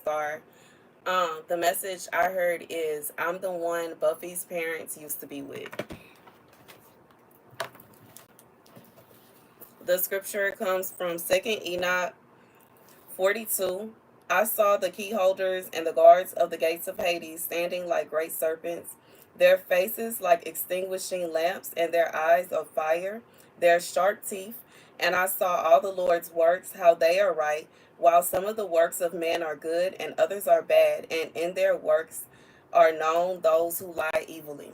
StaR. The message I heard is I'm the one Buffy's parents used to be with. The scripture comes from 2nd Enoch 42. I saw the key holders and the guards of the gates of Hades standing like great serpents, their faces like extinguishing lamps, and their eyes of fire, their sharp teeth. And I saw all the Lord's works, how they are right, while some of the works of men are good and others are bad, and in their works are known those who lie evilly.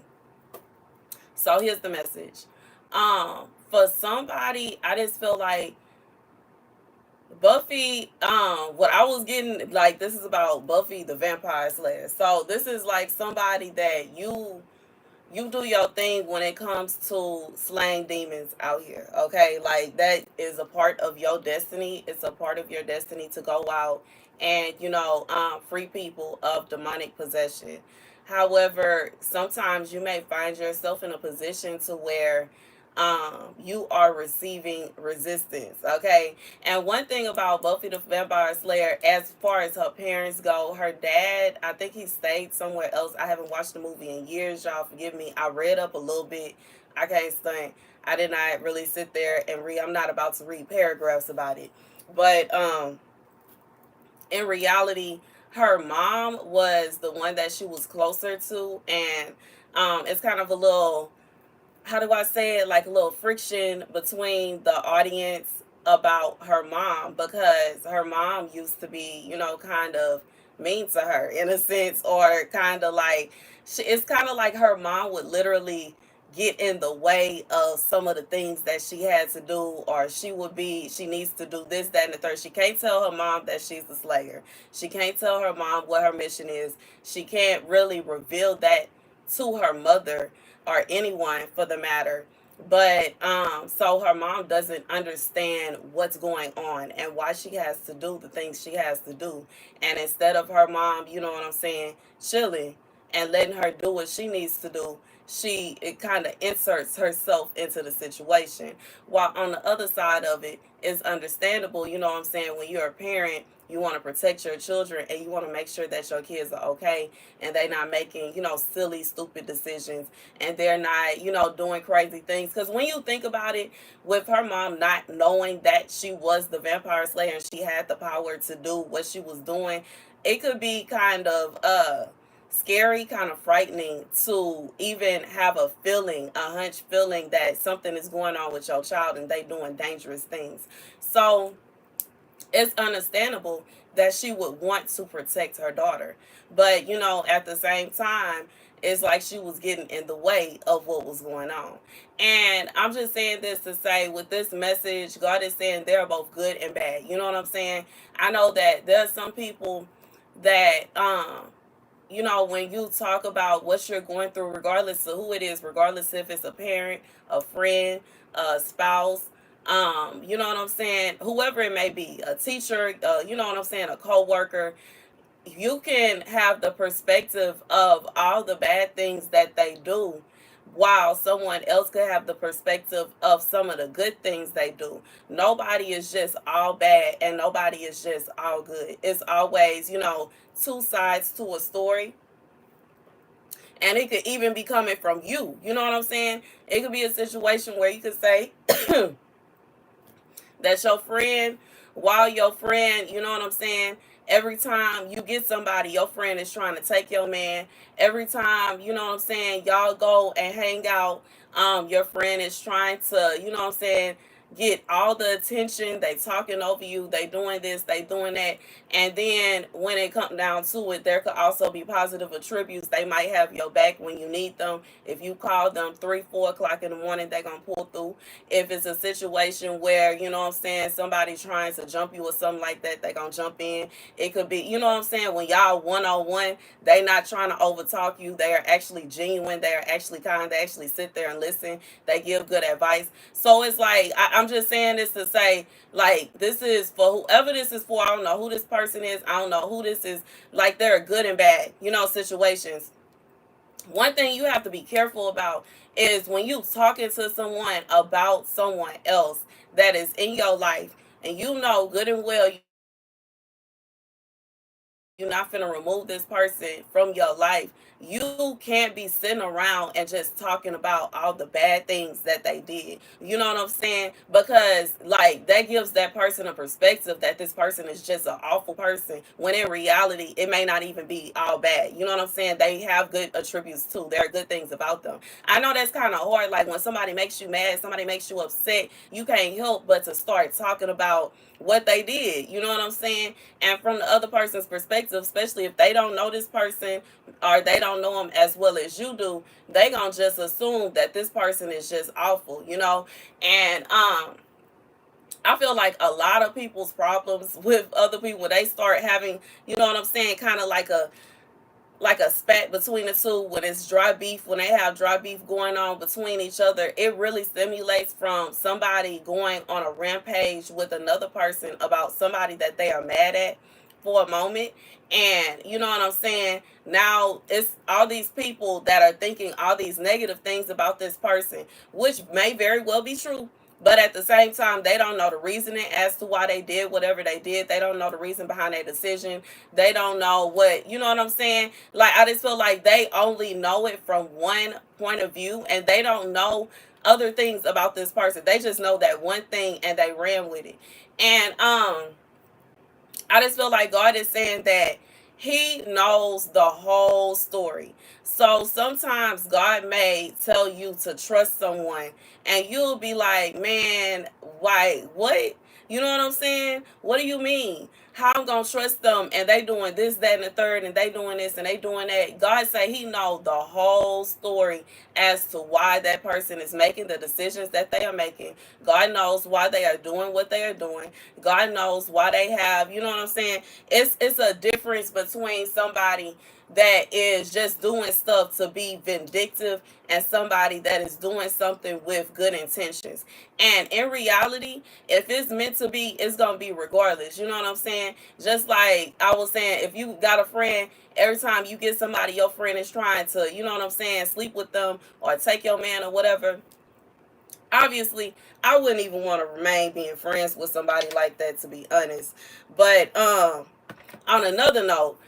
So here's the message. For somebody, I just feel like Buffy, what I was getting, like, this is about Buffy the Vampire Slayer. So this is like somebody that you do your thing when it comes to slaying demons out here. Okay, like that is a part of your destiny. It's a part of your destiny to go out and free people of demonic possession. However, sometimes you may find yourself in a position to where you are receiving resistance. Okay, and one thing about Buffy the Vampire Slayer, as far as her parents go, her dad, I think he stayed somewhere else. I haven't watched the movie in years, y'all forgive me. I read up a little bit. I can't stunt. I did not really sit there and read. I'm not about to read paragraphs about it. But in reality, her mom was the one that she was closer to, and it's kind of a little, how do I say it, like a little friction between the audience about her mom, because her mom used to be, kind of mean to her in a sense, or kind of like, it's kind of like her mom would literally get in the way of some of the things that she had to do, or she needs to do this, that, and the third. She can't tell her mom that she's the slayer. She can't tell her mom what her mission is. She can't really reveal that to her mother or anyone for the matter. But so her mom doesn't understand what's going on and why she has to do the things she has to do. And instead of her mom, you know what I'm saying, chilling and letting her do what she needs to do, it kind of inserts herself into the situation. While on the other side of it is understandable, you know what I'm saying, when you're a parent, you want to protect your children and you want to make sure that your kids are okay and they're not making, silly, stupid decisions, and they're not, doing crazy things. Because when you think about it, with her mom not knowing that she was the vampire slayer and she had the power to do what she was doing, it could be kind of scary, kind of frightening to even have a feeling, a hunch feeling that something is going on with your child and they doing dangerous things. So it's understandable that she would want to protect her daughter. But, at the same time, it's like she was getting in the way of what was going on. And I'm just saying this to say, with this message, God is saying they're both good and bad. You know what I'm saying? I know that there are some people that, when you talk about what you're going through, regardless of who it is, regardless if it's a parent, a friend, a spouse, you know what I'm saying, whoever it may be, a teacher, you know what I'm saying, a co-worker, you can have the perspective of all the bad things that they do, while someone else could have the perspective of some of the good things they do. Nobody is just all bad and nobody is just all good. It's always, two sides to a story. And it could even be coming from you. You know what I'm saying? It could be a situation where you could say that your friend, while your friend, you know what I'm saying, every time you get somebody, your friend is trying to take your man. Every time, you know what I'm saying, y'all go and hang out, your friend is trying to, you know what I'm saying, get all the attention. They talking over you, they doing this, they doing that. And then when it comes down to it, there could also be positive attributes. They might have your back when you need them. If you call them 3, 4 o'clock in the morning, they're gonna pull through. If it's a situation where, you know what I'm saying, somebody trying to jump you or something like that, they gonna jump in. It could be, you know what I'm saying, when y'all one-on-one, they not trying to overtalk you. They are actually genuine. They are actually kind. They actually sit there and listen. They give good advice. So it's like, I'm just saying this to say, like, this is for whoever this is for. I don't know who this person is. I don't know who this is. Like, there are good and bad, situations. One thing you have to be careful about is when you talking to someone about someone else that is in your life, and you know good and well you're not finna remove this person from your life. You can't be sitting around and just talking about all the bad things that they did. You know what I'm saying? Because like that gives that person a perspective that this person is just an awful person, when in reality it may not even be all bad. You know what I'm saying? They have good attributes too. There are good things about them. I know that's kind of hard. Like when somebody makes you mad, somebody makes you upset, you can't help but to start talking about what they did. You know what I'm saying? And from the other person's perspective, especially if they don't know this person or they don't know them as well as you do, they gonna just assume that this person is just awful, you know. And I feel like a lot of people's problems with other people, they start having, you know what I'm saying, kind of like a spat between the two, when it's dry beef, when they have dry beef going on between each other. It really stimulates from somebody going on a rampage with another person about somebody that they are mad at for a moment. And you know what I'm saying? Now it's all these people that are thinking all these negative things about this person, which may very well be true. But at the same time, they don't know the reasoning as to why they did whatever they did. They don't know the reason behind their decision. They don't know what, you know what I'm saying? Like, I just feel like they only know it from one point of view, and they don't know other things about this person. They just know that one thing and they ran with it. And I just feel like God is saying that He knows the whole story. So sometimes God may tell you to trust someone, and you'll be like, man, why, what? You know what I'm saying? What do you mean? How I'm gonna trust them and they doing this, that, and the third, and they doing this and they doing that? God say He know the whole story as to why that person is making the decisions that they are making. God knows why they are doing what they are doing. God knows why they have, you know what I'm saying? It's a difference between somebody that is just doing stuff to be vindictive and somebody that is doing something with good intentions. And in reality, if it's meant to be, it's gonna be regardless. You know what I'm saying? Just like I was saying, if you got a friend, every time you get somebody, your friend is trying to, you know what I'm saying, sleep with them or take your man or whatever. Obviously, I wouldn't even want to remain being friends with somebody like that, to be honest. But on another note,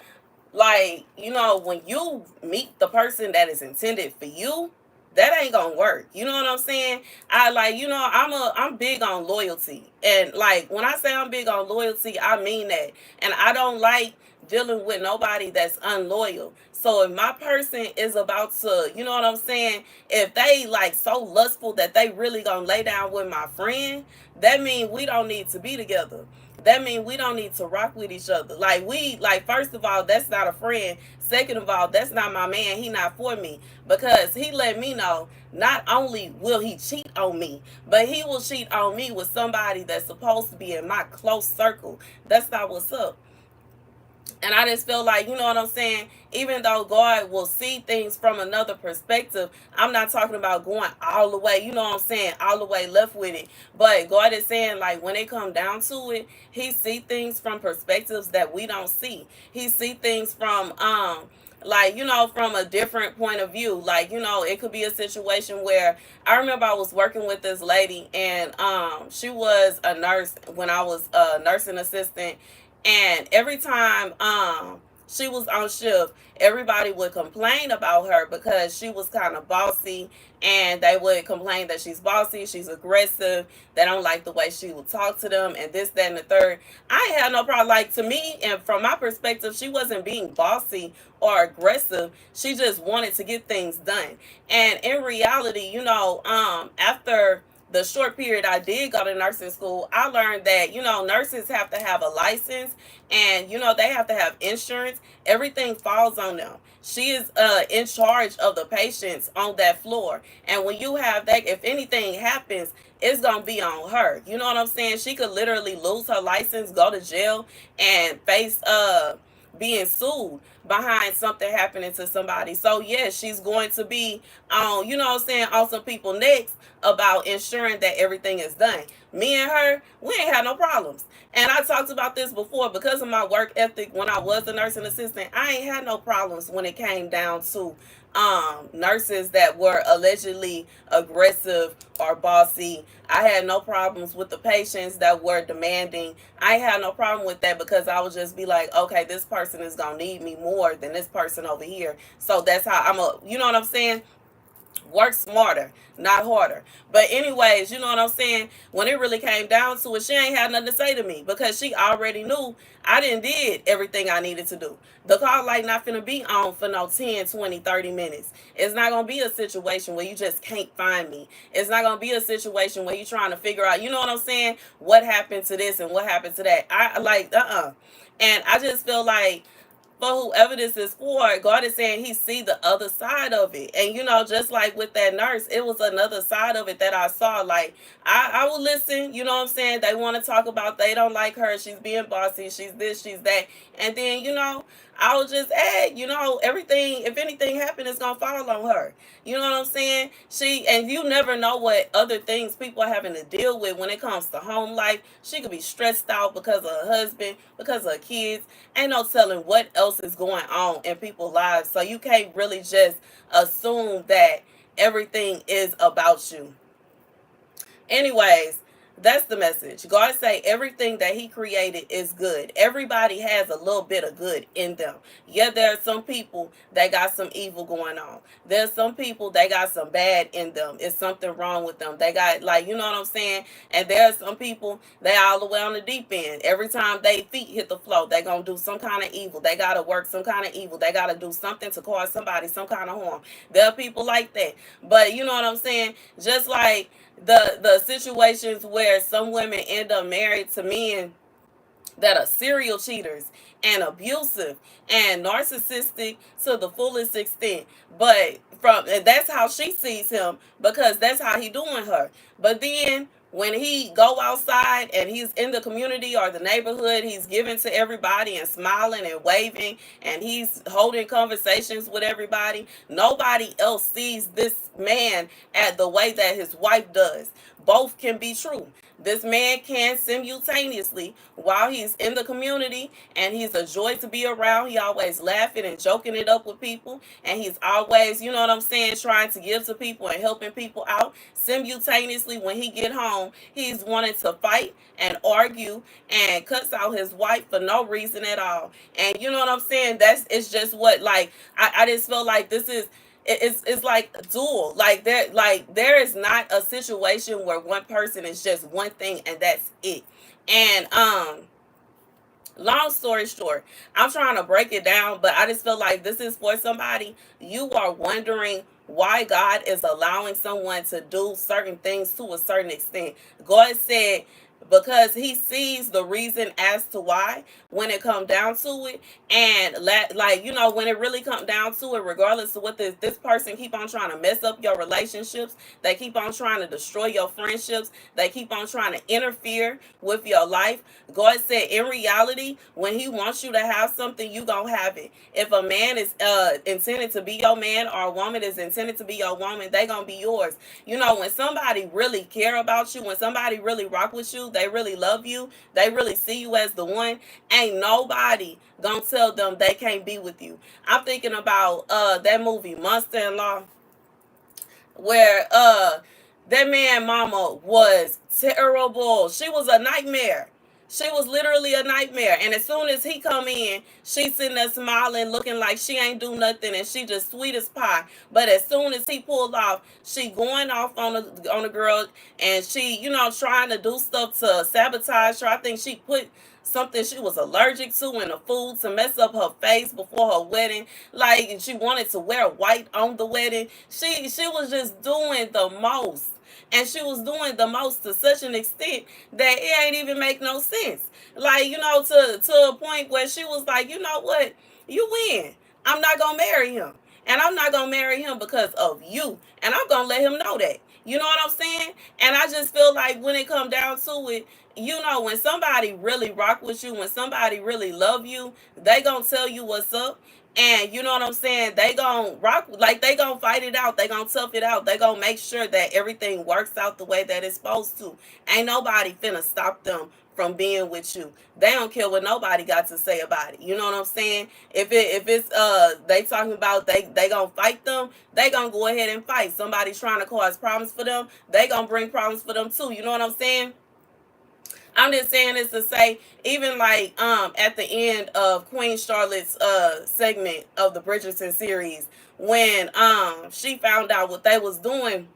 like, you know, when you meet the person that is intended for you, that ain't gonna work. You know what I'm saying? I like, you know, I'm big on loyalty. And like when I say I'm big on loyalty, I mean that. And I don't like dealing with nobody that's unloyal. So if my person is about to, you know what I'm saying, if they like so lustful that they really gonna lay down with my friend, that means we don't need to be together. That means we don't need to rock with each other. Like first of all, that's not a friend. Second of all, that's not my man. He not for me, because he let me know not only will he cheat on me, but he will cheat on me with somebody that's supposed to be in my close circle. That's not what's up. And I just feel like, you know what I'm saying? Even though God will see things from another perspective, I'm not talking about going all the way, you know what I'm saying, all the way left with it. But God is saying, like, when it come down to it, He see things from perspectives that we don't see. He see things from, like, you know, from a different point of view. Like, you know, it could be a situation where I remember I was working with this lady, and she was a nurse when I was a nursing assistant. And every time she was on shift, everybody would complain about her because she was kind of bossy, and they would complain that she's bossy, she's aggressive, they don't like the way she would talk to them, and this, that, and the third. I had no problem. Like, to me, and from my perspective, she wasn't being bossy or aggressive. She just wanted to get things done. And in reality, you know, after the short period I did go to nursing school, I learned that, you know, nurses have to have a license, and, you know, they have to have insurance. Everything falls on them. She is in charge of the patients on that floor. And when you have that, if anything happens, it's going to be on her. You know what I'm saying? She could literally lose her license, go to jail, and face being sued behind something happening to somebody. So yes, she's going to be on, you know what I'm saying, on some people next about ensuring that everything is done. Me and her, we ain't had no problems. And I talked about this before, because of my work ethic when I was a nursing assistant, I ain't had no problems when it came down to nurses that were allegedly aggressive or bossy. I had no problems with the patients that were demanding. I had no problem with that, because I would just be like, okay, this person is gonna need me more than this person over here. So that's how you know what I'm saying? Work smarter, not harder. But anyways, you know what I'm saying? When it really came down to it, she ain't had nothing to say to me, because she already knew I didn't did everything I needed to do. The call light not finna be on for no 10, 20, 30 minutes. It's not gonna be a situation where you just can't find me. It's not gonna be a situation where you trying to figure out, you know what I'm saying, what happened to this and what happened to that. I like And I just feel like, for whoever this is for, God is saying he see the other side of it. And just like with that nurse, it was another side of it that I saw. Like, I will listen, you know what I'm saying? They want to talk about, they don't like her, she's being bossy, she's this, she's that. And then, I will just add, everything, if anything happened, it's gonna fall on her. You know what I'm saying? And you never know what other things people are having to deal with when it comes to home life. She could be stressed out because of her husband, because of her kids. Ain't no telling what else is going on in people's lives. So you can't really just assume that everything is about you. Anyways, that's the message. God say everything that he created is good. Everybody has a little bit of good in them. Yeah, there are some people that got some evil going on. There's some people that got some bad in them. It's something wrong with them. They got, like, you know what I'm saying? And there are some people, they all the way on the deep end. Every time they feet hit the floor, they gonna do some kind of evil. They gotta work some kind of evil. They gotta do something to cause somebody some kind of harm. There are people like that. But you know what I'm saying? Just like the situations where some women end up married to men that are serial cheaters and abusive and narcissistic to the fullest extent. But and that's how she sees him, because that's how he doing her. But then when he go outside and he's in the community or the neighborhood, he's giving to everybody and smiling and waving, and he's holding conversations with everybody. Nobody else sees this man at the way that his wife does. Both can be true. This man can simultaneously, while he's in the community and he's a joy to be around, he always laughing and joking it up with people, and he's always, you know what I'm saying, trying to give to people and helping people out. Simultaneously, when he get home, he's wanting to fight and argue and cuss out his wife for no reason at all. And you know what I'm saying? It's just what, like, I just feel like this is, it's like dual. There is not a situation where one person is just one thing and that's it. And long story short, I'm trying to break it down, but I just feel like this is for somebody. You are wondering why God is allowing someone to do certain things to a certain extent. God said, because he sees the reason as to why when it comes down to it. And when it really comes down to it, regardless of what this person keep on trying to mess up your relationships, they keep on trying to destroy your friendships, they keep on trying to interfere with your life. God said, in reality, when he wants you to have something, you gonna have it. If a man is intended to be your man, or a woman is intended to be your woman, they gonna be yours. When somebody really care about you, when somebody really rock with you, they really love you, they really see you as the one, ain't nobody gonna tell them they can't be with you. I'm thinking about that movie Monster-in-Law, where that man mama was terrible. She was a nightmare. She was literally a nightmare. And as soon as he come in, she's sitting there smiling, looking like she ain't do nothing, and she just sweet as pie. But as soon as he pulled off, she going off on the girl, and she, trying to do stuff to sabotage her. I think she put something she was allergic to in the food to mess up her face before her wedding. Like, she wanted to wear white on the wedding. She was just doing the most. And she was doing the most to such an extent that it ain't even make no sense. Like, to a point where she was like, you know what? You win. I'm not going to marry him. And I'm not going to marry him because of you. And I'm going to let him know that. You know what I'm saying? And I just feel like when it come down to it, you know, when somebody really rock with you, when somebody really love you, they gonna tell you what's up. And you know what I'm saying? They gonna rock, like they gonna fight it out. They gonna tough it out. They gonna make sure that everything works out the way that it's supposed to. Ain't nobody finna stop them from being with you. They don't care what nobody got to say about it. You know what I'm saying? If it's they talking about they gonna fight them, they gonna go ahead and fight. Somebody trying to cause problems for them, they gonna bring problems for them too. You know what I'm saying? I'm just saying this to say, even like at the end of Queen Charlotte's segment of the Bridgerton series, when she found out what they was doing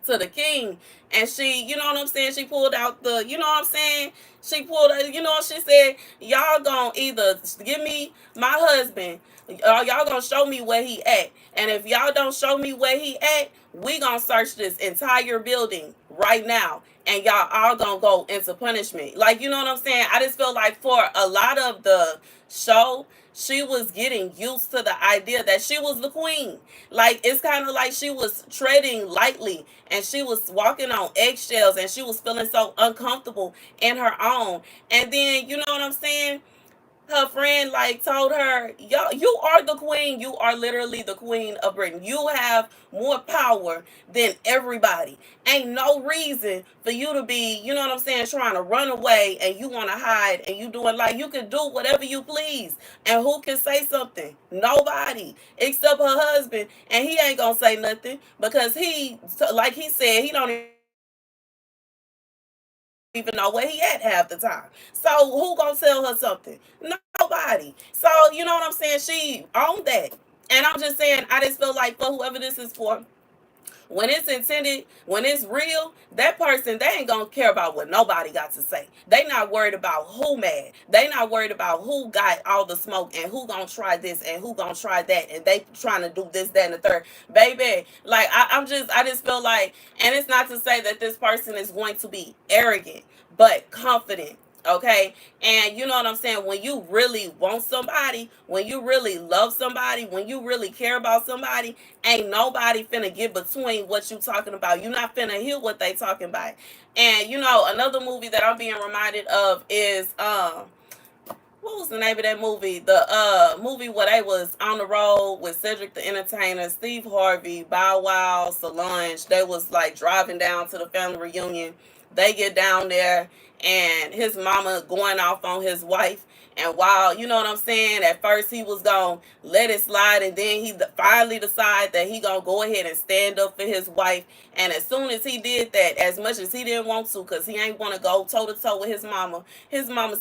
to the king, and she, you know what I'm saying, she pulled out the, you know what I'm saying, she pulled, you know, she said, y'all gonna either give me my husband, or y'all gonna show me where he at, and if y'all don't show me where he at, we gonna search this entire building right now, and y'all all gonna go into punishment. Like, you know what I'm saying? I just feel like for a lot of the show, she was getting used to the idea that she was the queen. Like, it's kind of like she was treading lightly, and she was walking on eggshells, and she was feeling so uncomfortable in her own. And then, you know what I'm saying, her friend like told her, yo, you are the queen. You are literally the queen of Britain. You have more power than everybody. Ain't no reason for you to be, you know what I'm saying, trying to run away, and you want to hide, and you doing, like, you can do whatever you please. And who can say something? Nobody except her husband. And he ain't gonna say nothing because he, like he said, he don't even know where he at half the time. So who gonna tell her something? Nobody. So you know what I'm saying? She owned that. And I'm just saying, I just feel like for whoever this is for, when it's intended, when it's real, that person, they ain't gonna care about what nobody got to say. They not worried about who mad. They not worried about who got all the smoke and who gonna try this and who gonna try that, and they trying to do this, that, and the third. Baby, like I just feel like, and it's not to say that this person is going to be arrogant, but confident. Okay. And you know what I'm saying? When you really want somebody, when you really love somebody, when you really care about somebody, ain't nobody finna get between what you talking about. You're not finna hear what they talking about. And you know, another movie that I'm being reminded of is what was the name of that movie? The movie where they was on the road with Cedric the Entertainer, Steve Harvey, Bow Wow, Solange. They was like driving down to the family reunion. They get down there, and his mama going off on his wife. And while, you know what I'm saying, at first he was gonna let it slide, and then he finally decided that he gonna go ahead and stand up for his wife. And as soon as he did that, as much as he didn't want to, because he ain't want to go toe to toe with his mama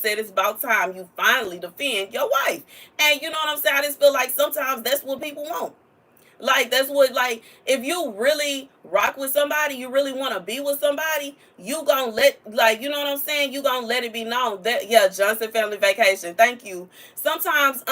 said, it's about time you finally defend your wife. And you know what I'm saying, I just feel like sometimes that's what people want. Like, that's what, like, if you really rock with somebody, you really want to be with somebody, you gonna let, like, you know what I'm saying, you gonna let it be known that, yeah, Johnson Family Vacation, thank you. Sometimes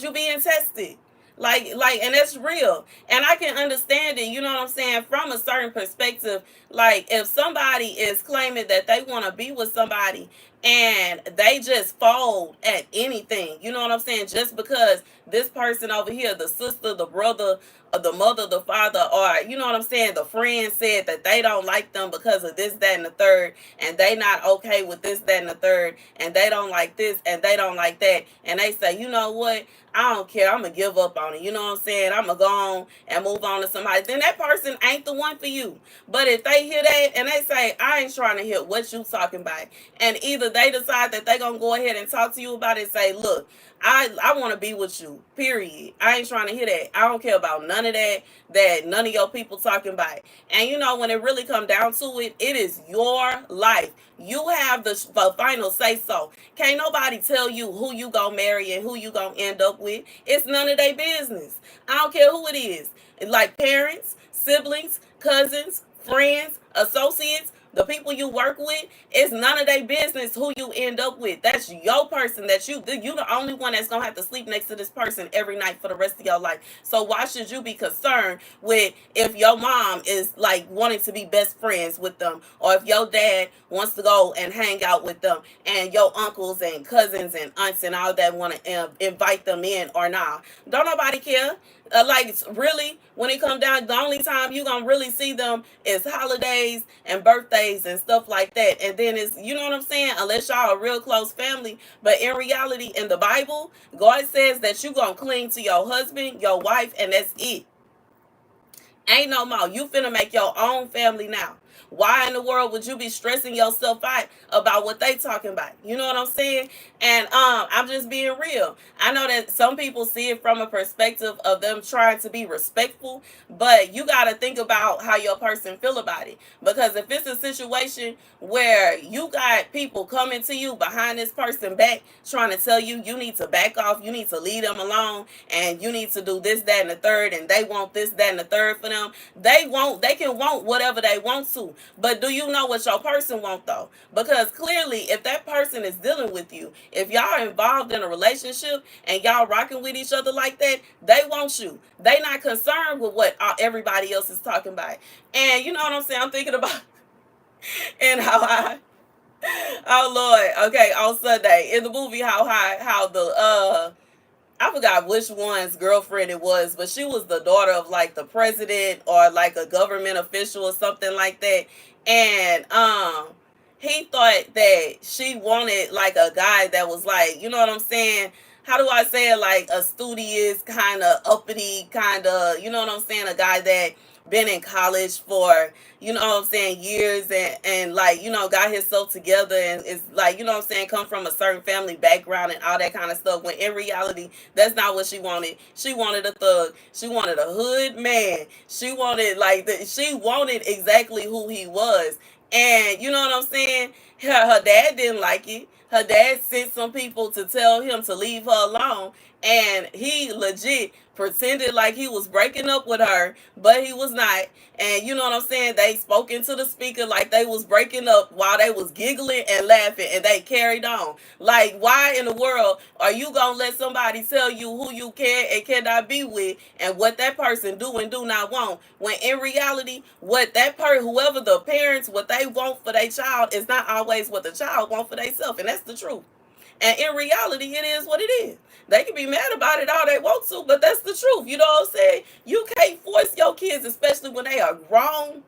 you being tested, like, and that's real, and I can understand it, you know what I'm saying, from a certain perspective. Like, if somebody is claiming that they want to be with somebody, and they just fold at anything, you know what I'm saying, just because this person over here, the sister, the brother, or the mother, the father, or you know what I'm saying, the friend said that they don't like them because of this, that, and the third, and they not okay with this, that, and the third, and they don't like this, and they don't like that, and they say, you know what, I don't care, I'm gonna give up on it, you know what I'm saying, I'm gonna go on and move on to somebody, then that person ain't the one for you. But if they hear that and they say, I ain't trying to hear what you talking about, and either they decide that they gonna go ahead and talk to you about it and say, look, I want to be with you, period. I ain't trying to hear that. I don't care about none of that none of your people talking about. And you know, when it really come down to it, it is your life. You have the final say so. Can't nobody tell you who you gonna marry and who you gonna end up with. It's none of their business. I don't care who it is. Like parents, siblings, cousins, friends, associates, The people you work with, it's none of their business who you end up with. That's your person. That you the only one that's gonna have to sleep next to this person every night for the rest of your life. So why should you be concerned with if your mom is like wanting to be best friends with them, or if your dad wants to go and hang out with them, and your uncles and cousins and aunts and all that want to invite them in or not? Don't nobody care. Like really, when it come down, the only time you gonna really see them is holidays and birthdays and stuff like that. And then it's, you know what I'm saying, unless y'all a real close family. But in reality, in the Bible, God says that you gonna cling to your husband, your wife, and that's it. Ain't no more. You finna make your own family now. Why in the world would you be stressing yourself out about what they talking about? You know what I'm saying? And I'm just being real. I know that some people see it from a perspective of them trying to be respectful, but you got to think about how your person feel about it. Because if it's a situation where you got people coming to you behind this person back trying to tell you you need to back off, you need to leave them alone, and you need to do this, that, and the third, and they want this, that, and the third for them, they can want whatever they want to. But do you know what your person want though? Because clearly, if that person is dealing with you, if y'all involved in a relationship and y'all rocking with each other like that, they want you. They not concerned with what everybody else is talking about. And you know what I'm saying? I'm thinking about and how I oh Lord, okay, on Sunday in the movie how the I forgot which one's girlfriend it was, but she was the daughter of like the president or like a government official or something like that. And he thought that she wanted like a guy that was like, you know what I'm saying? How do I say it? Like a studious, kind of uppity, kind of, you know what I'm saying? A guy that been in college for, you know what I'm saying, years, and like, you know, got himself together and is like, you know what I'm saying, come from a certain family background and all that kind of stuff. When in reality, that's not what she wanted. She wanted a thug. She wanted a hood man. She wanted she wanted exactly who he was. And you know what I'm saying? Her dad didn't like it. Her dad sent some people to tell him to leave her alone. And he legit pretended like he was breaking up with her, but he was not. And you know what I'm saying? They spoke into the speaker like they was breaking up while they was giggling and laughing, and they carried on. Like, why in the world are you gonna let somebody tell you who you can and cannot be with, and what that person do and do not want, when in reality, what that whoever the parents, what they want for their child is not always what the child want for themselves, and that's the truth. And in reality, it is what it is. They can be mad about it all they want to, but that's the truth. You know what I'm saying? You can't force your kids, especially when they are grown.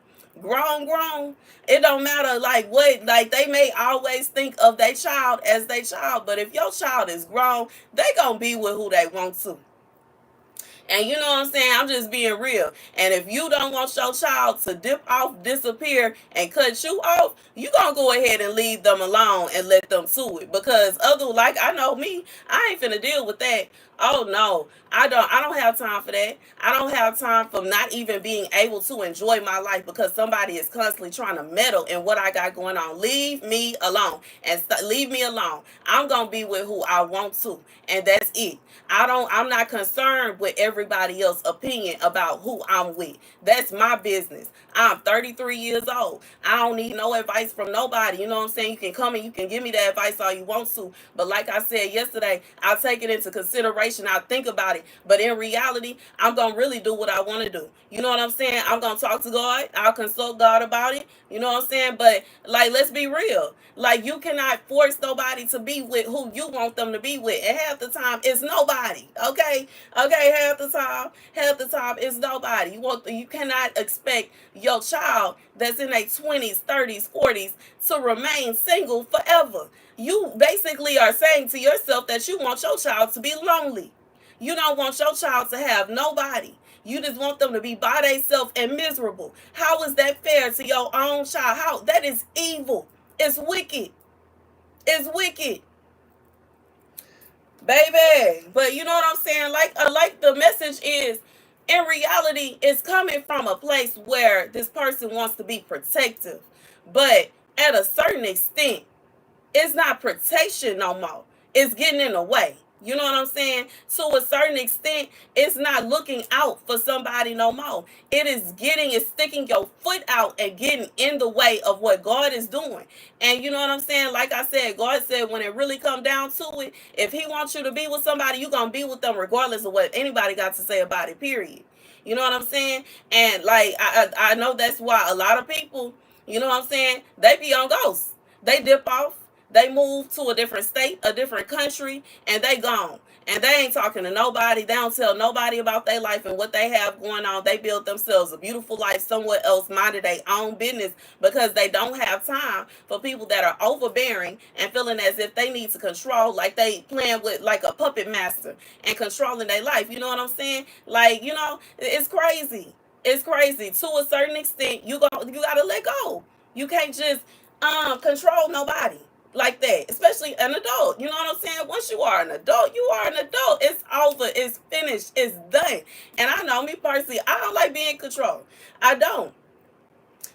It don't matter like what, like they may always think of their child as their child, but if your child is grown, they gonna be with who they want to. And you know what I'm saying? I'm just being real. And if you don't want your child to dip off, disappear, and cut you off, you gonna go ahead and leave them alone and let them to it. Because like I know me, I ain't finna deal with that. Oh no, I don't have time for that. I don't have time for not even being able to enjoy my life because somebody is constantly trying to meddle in what I got going on. Leave me alone and leave me alone. I'm gonna be with who I want to, and that's it. I'm not concerned with everybody else's opinion about who I'm with. That's my business. I'm 33 years old. I don't need no advice from nobody. You know what I'm saying? You can come and you can give me that advice all you want to. But like I said yesterday, I'll take it into consideration. I'll think about it. But in reality, I'm going to really do what I want to do. You know what I'm saying? I'm going to talk to God. I'll consult God about it. You know what I'm saying? But like, let's be real. Like, you cannot force nobody to be with who you want them to be with. And half the time, it's nobody. Okay? Okay, half the time, it's nobody. You cannot expect your child that's in their 20s, 30s, 40s to remain single forever. You basically are saying to yourself that you want your child to be lonely. You don't want your child to have nobody. You just want them to be by themselves and miserable. How is that fair to your own child? How? That is evil. It's wicked. It's wicked, baby. But you know what I'm saying? Like the message is, in reality, it's coming from a place where this person wants to be protective, but at a certain extent, it's not protection no more. It's getting in the way. You know what I'm saying? To a certain extent, it's not looking out for somebody no more. It's sticking your foot out and getting in the way of what God is doing. And you know what I'm saying? Like I said, God said when it really come down to it, if he wants you to be with somebody, you're going to be with them regardless of what anybody got to say about it, period. You know what I'm saying? And like, I know that's why a lot of people, you know what I'm saying, they be on ghosts. They dip off. They move to a different state, a different country, and they gone. And they ain't talking to nobody. They don't tell nobody about their life and what they have going on. They build themselves a beautiful life somewhere else, minding their own business because they don't have time for people that are overbearing and feeling as if they need to control, like they playing with like a puppet master and controlling their life. You know what I'm saying? Like, you know, it's crazy. It's crazy. To a certain extent, you gotta let go. You can't just control nobody like that, especially an adult. You know what I'm saying? Once you are an adult, you are an adult. It's over. It's finished. It's done. And I know me personally, I don't like being controlled. I don't.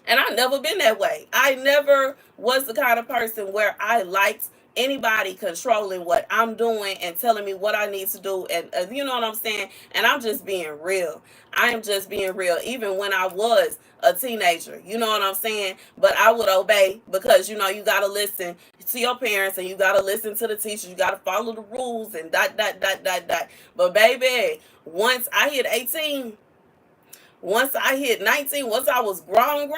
And I've never been that way. I never was the kind of person where I liked anybody controlling what I'm doing and telling me what I need to do. And you know what I'm saying? And I'm just being real. I am just being real. Even when I was a teenager, you know what I'm saying? But I would obey because, you know, you got to listen to your parents and you got to listen to the teachers. You got to follow the rules and dot, dot, dot, dot, dot. But baby, once I hit 18, once I hit 19, once I was grown,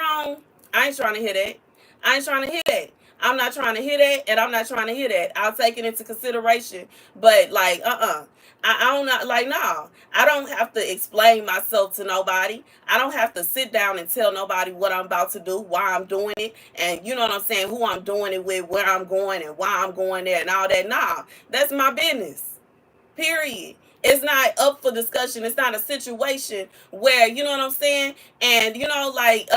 I ain't trying to hear that. I ain't trying to hear that. I'm not trying to hear that, and I'm not trying to hear that. I'll take it into consideration. But, like, I don't know, like, no. I don't have to explain myself to nobody. I don't have to sit down and tell nobody what I'm about to do, why I'm doing it, and you know what I'm saying, who I'm doing it with, where I'm going, and why I'm going there, and all that. Nah, that's my business. Period. It's not up for discussion. It's not a situation where, you know what I'm saying? And you know, like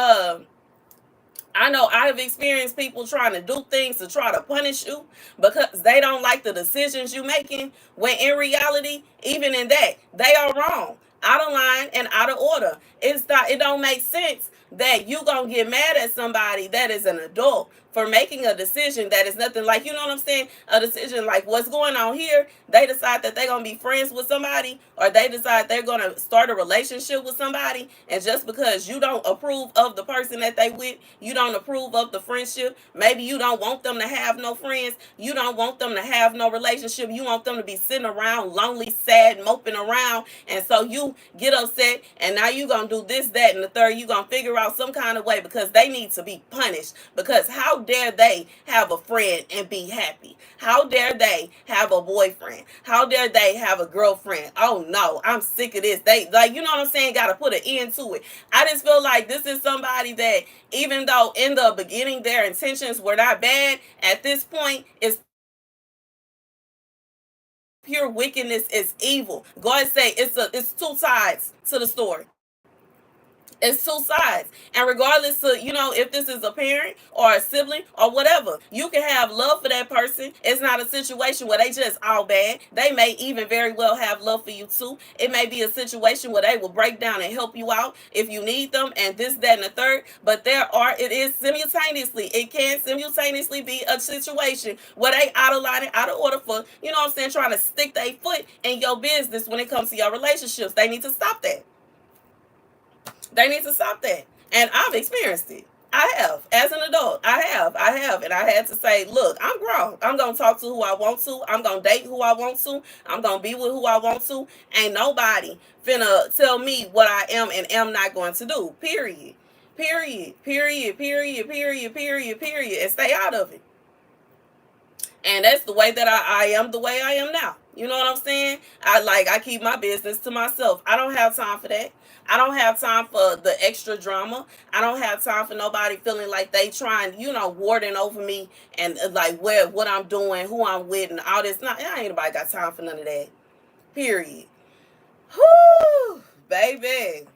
I know I have experienced people trying to do things to try to punish you because they don't like the decisions you making. When in reality, even in that, they are wrong, out of line and out of order. It's not. It don't make sense that you gonna get mad at somebody that is an adult for making a decision that is nothing like, you know what I'm saying, a decision like what's going on here. They decide that they're gonna be friends with somebody, or they decide they're gonna start a relationship with somebody, and just because you don't approve of the person that they with, you don't approve of the friendship, maybe you don't want them to have no friends, you don't want them to have no relationship, you want them to be sitting around lonely, sad, moping around, and so you get upset, and now you gonna do this, that, and the third. You gonna figure out some kind of way because they need to be punished. Because how dare they have a friend and be happy? How dare they have a boyfriend? How dare they have a girlfriend? Oh no, I'm sick of this. They, like, you know what I'm saying, gotta put an end to it. I just feel like this is somebody that, even though in the beginning their intentions were not bad, at this point it's pure wickedness, is evil. God say it's two sides to the story. It's two sides. And regardless of, you know, if this is a parent or a sibling or whatever, you can have love for that person. It's not a situation where they just all bad. They may even very well have love for you too. It may be a situation where they will break down and help you out if you need them and this, that, and the third. But it can simultaneously be a situation where they out of line and out of order for, you know what I'm saying, trying to stick their foot in your business when it comes to your relationships. They need to stop that. They need to stop that. And I've experienced it. I have. As an adult, I have. And I had to say, look, I'm grown. I'm going to talk to who I want to. I'm going to date who I want to. I'm going to be with who I want to. Ain't nobody finna tell me what I am and am not going to do. Period. Period. Period. Period. Period. Period. Period. And stay out of it. And that's the way that I am the way I am now. You know what I'm saying? I keep my business to myself. I don't have time for that. I don't have time for the extra drama. I don't have time for nobody feeling like they trying, you know, warding over me and like what I'm doing, who I'm with, and all this. Not, ain't nobody got time for none of that. Period. Whoo, baby.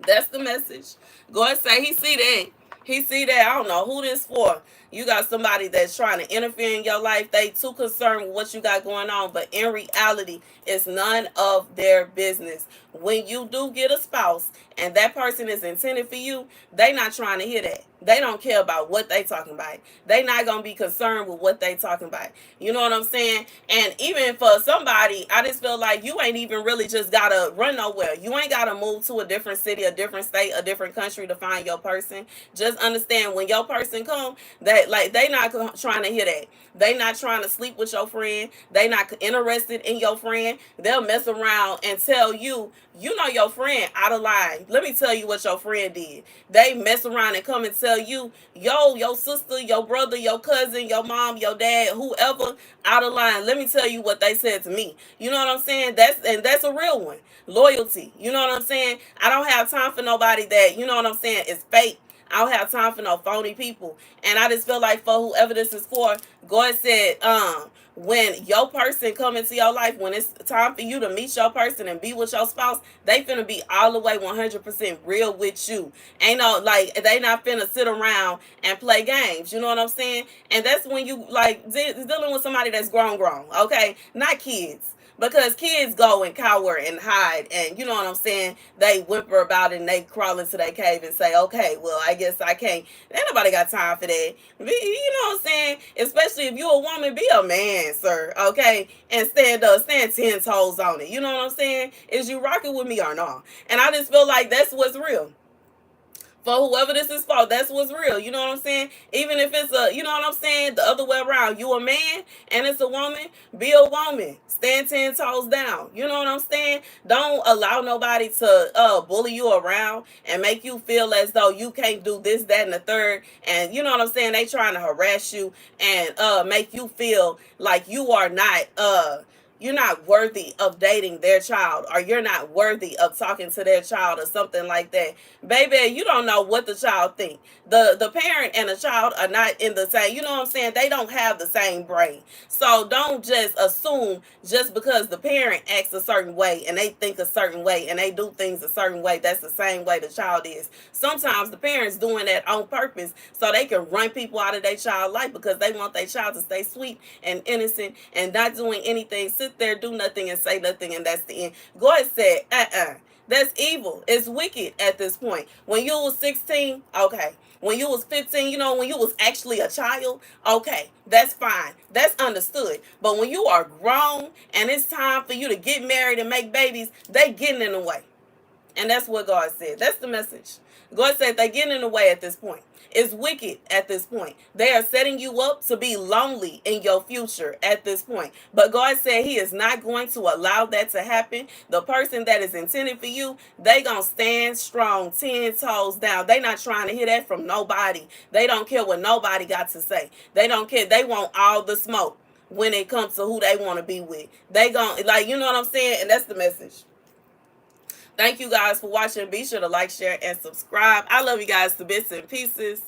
That's the message. God say he see that. He see that. I don't know who this for. You got somebody that's trying to interfere in your life. They too concerned with what you got going on. But in reality, it's none of their business. When you do get a spouse and that person is intended for you, they not trying to hear that. They don't care about what they talking about. They not gonna be concerned with what they talking about. You know what I'm saying? And even for somebody, I just feel like you ain't even really just gotta run nowhere. You ain't gotta move to a different city, a different state, a different country to find your person. Just understand when your person come, that like they not trying to hear that. They not trying to sleep with your friend. They not interested in your friend. They'll mess around and tell you, you know your friend out of line. Let me tell you what your friend did. They mess around and come and tell you, yo, your sister, your brother, your cousin, your mom, your dad, whoever out of line. Let me tell you what they said to me. You know what I'm saying? That's a real one. Loyalty. You know what I'm saying? I don't have time for nobody that, you know what I'm saying, is fake. I don't have time for no phony people. And I just feel like for whoever this is for, God said, when your person come into your life, when it's time for you to meet your person and be with your spouse, they finna be all the way 100% real with you. Ain't no, like, they not finna sit around and play games. You know what I'm saying? And that's when you, like, dealing with somebody that's grown, okay? Not kids. Because kids go and cower and hide, and you know what I'm saying? They whimper about it and they crawl into their cave and say, okay, well, I guess I can't. Ain't nobody got time for that. You know what I'm saying? Especially if you're a woman, be a man, sir, okay? And stand 10 toes on it. You know what I'm saying? Is you rocking with me or not? And I just feel like that's what's real. For whoever this is for, that's what's real. You know what I'm saying? Even if it's you know what I'm saying, the other way around. You a man and it's a woman, be a woman. Stand 10 toes down. You know what I'm saying? Don't allow nobody to bully you around and make you feel as though you can't do this, that, and the third. And you know what I'm saying? They trying to harass you and make you feel like you are not you're not worthy of dating their child, or you're not worthy of talking to their child, or something like that. Baby, you don't know what the child think. The parent and the child are not in the same, you know what I'm saying? They don't have the same brain. So don't just assume just because the parent acts a certain way and they think a certain way and they do things a certain way, that's the same way the child is. Sometimes the parents doing that on purpose so they can run people out of their child life because they want their child to stay sweet and innocent and not doing anything, sit there, do nothing, and say nothing, and that's the end. God said, that's evil. It's wicked at this point. When you was 16, okay. When you was 15, you know, when you was actually a child, okay, that's fine. That's understood. But when you are grown and it's time for you to get married and make babies, they getting in the way. And that's what God said. That's the message. God said they getting in the way at this point. It's wicked at this point. They are setting you up to be lonely in your future at this point. But God said he is not going to allow that to happen. The person that is intended for you, they gonna stand strong, 10 toes down. They not trying to hear that from nobody. They don't care what nobody got to say. They don't care. They want all the smoke when it comes to who they want to be with. They gonna, like, you know what I'm saying? And that's the message. Thank you guys for watching. Be sure to like, share, and subscribe. I love you guys to bits and pieces.